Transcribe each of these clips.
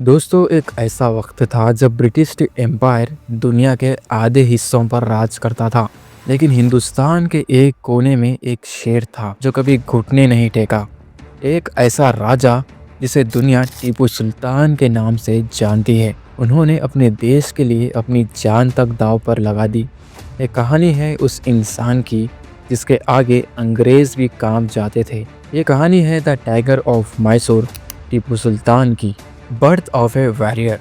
दोस्तों, एक ऐसा वक्त था जब ब्रिटिश एम्पायर दुनिया के आधे हिस्सों पर राज करता था। लेकिन हिंदुस्तान के एक कोने में एक शेर था जो कभी घुटने नहीं टेका। एक ऐसा राजा जिसे दुनिया टीपू सुल्तान के नाम से जानती है। उन्होंने अपने देश के लिए अपनी जान तक दांव पर लगा दी। ये कहानी है उस इंसान की जिसके आगे अंग्रेज भी काम जाते थे। ये कहानी है the tiger of Mysore, Tipu Sultan की। Birth of a warrior.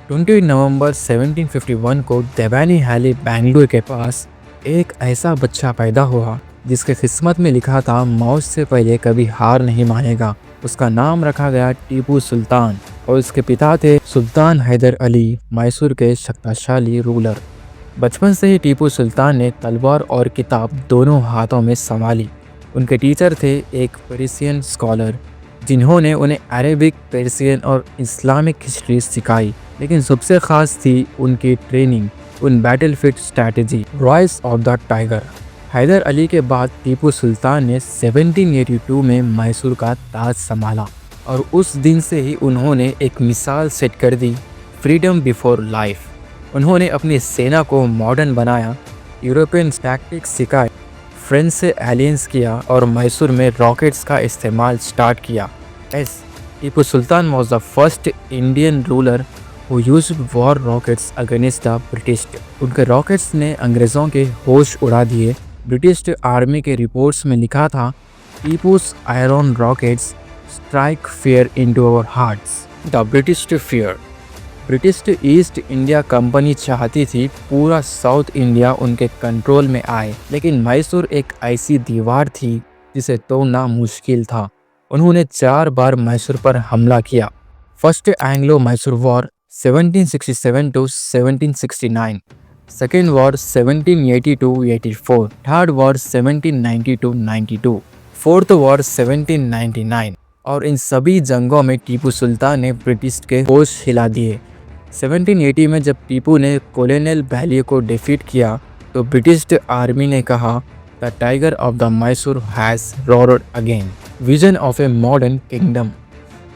20 नवंबर 1751 को देवानी हैली बेंगलुरु के पास एक ऐसा बच्चा पैदा हुआ जिसके किस्मत में लिखा था मौत से पहले कभी हार नहीं मानेगा। उसका नाम रखा गया टीपू सुल्तान और उसके पिता थे सुल्तान हैदर अली, मैसूर के शक्तिशाली रूलर। बचपन से ही टीपू सुल्तान ने तलवार और किताब दोनों हाथों में संभाली। उनके टीचर थे एक पर्शियन स्कॉलर जिन्होंने उन्हें अरेबिक, पर्शियन और इस्लामिक हिस्ट्री सिखाई। लेकिन सबसे खास थी उनकी ट्रेनिंग उन battlefield strategy, rise of the tiger. Haidar Ali के बाद टीपू सुल्तान ने 1782 में मैसूर का ताज संभाला और उस दिन से ही उन्होंने एक मिसाल सेट कर दी, फ्रीडम बिफोर लाइफ। उन्होंने अपनी सेना को मॉडर्न बनाया, यूरोपियन टैक्टिक्स सिखाए, फ्रेंच से एलियंस किया और मैसूर में रॉकेट्स का इस्तेमाल स्टार्ट किया। Tipu Sultan was the first Indian ruler who used war rockets against the British. उनके रॉकेट्स ने अंग्रेज़ों के होश उड़ा दिए। ब्रिटिश आर्मी के रिपोर्ट्स में लिखा था, Tipu's iron rockets strike fear into our hearts. The British fear. British East India Company चाहती थी पूरा साउथ इंडिया उनके कंट्रोल में आए, लेकिन मैसूर एक ऐसी दीवार थी जिसे तोड़ना मुश्किल था। उन्होंने 4 बार मैसूर पर हमला किया। First Anglo Mysore war 1767 to 1769, second war 1780-84, third war 1790-92, fourth war 1799। और इन सभी जंगों में टीपू सुल्तान ने ब्रिटिश के होश हिला दिए। 1780 में जब टीपू ने कॉलोनियल वैली को डिफीट किया तो ब्रिटिश आर्मी ने कहा, the tiger of the Mysore has roared again. Vision of a modern kingdom.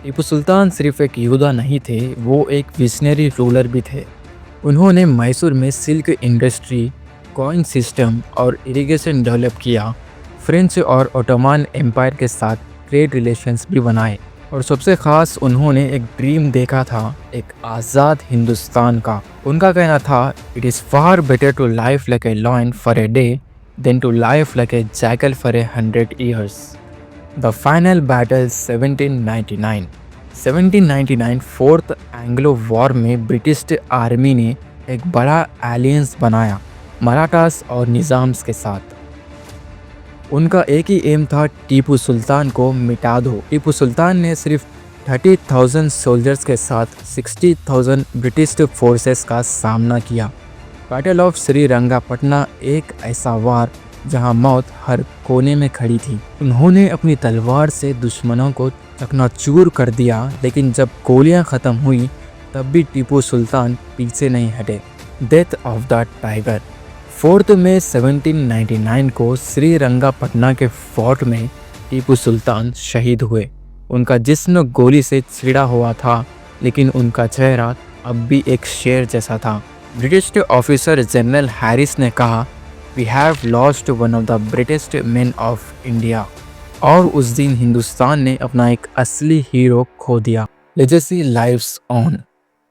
Tipu Sultan सिर्फ एक योद्धा नहीं थे, वो एक विजनरी रूलर भी थे। उन्होंने मैसूर में सिल्क इंडस्ट्री, कॉइन सिस्टम और इरिगेशन डेवलप किया। फ्रेंच और ओटोमन एम्पायर के साथ ट्रेड रिलेशंस भी बनाए और सबसे ख़ास उन्होंने एक ड्रीम देखा था, एक आज़ाद हिंदुस्तान का। उनका कहना था, it is far better to life like a lion for a day than to life like a jackal for a 100 years. The final battle 1799। 1799 fourth Anglo war में ब्रिटिश आर्मी ने एक बड़ा एलियंस बनाया मराठास और निज़ाम्स के साथ। उनका एक ही एम था, टीपू सुल्तान को मिटा दो। टीपू सुल्तान ने सिर्फ 30,000 सोल्जर्स के साथ 60,000 ब्रिटिश फोर्सेस का सामना किया। बैटल ऑफ श्रीरंगापटना एक ऐसा वार जहां मौत हर कोने में खड़ी थी। उन्होंने अपनी तलवार से दुश्मनों को चकनाचूर कर दिया, लेकिन जब गोलियां ख़त्म हुई तब भी टीपू सुल्तान पीछे नहीं हटे। Death of the tiger. 4 मई 1799 को श्रीरंगापटना के फोर्ट में टीपू सुल्तान शहीद हुए। उनका जिस्म गोली से छिड़ा हुआ था, लेकिन उनका चेहरा अब भी एक शेर जैसा था। ब्रिटिश ऑफिसर जनरल हैरिस ने कहा, we have lost one of the British man of India. और उस दिन हिंदुस्तान ने अपना एक असली हीरो खो दिया। Legacy lives on.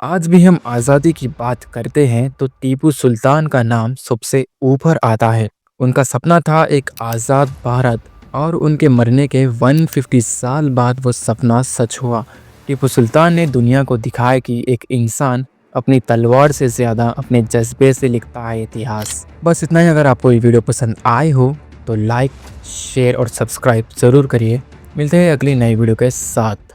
आज भी हम आज़ादी की बात करते हैं तो टीपू सुल्तान का नाम सबसे ऊपर आता है। उनका सपना था एक आज़ाद भारत और उनके मरने के 150 साल बाद वो सपना सच हुआ। टीपू सुल्तान ने दुनिया को दिखाया कि एक इंसान अपनी तलवार से ज़्यादा अपने जज्बे से लिखता है इतिहास। बस इतना ही। अगर आपको ये वीडियो पसंद आए हो तो लाइक, शेयर और सब्सक्राइब ज़रूर करिए। मिलते हैं अगली नई वीडियो के साथ।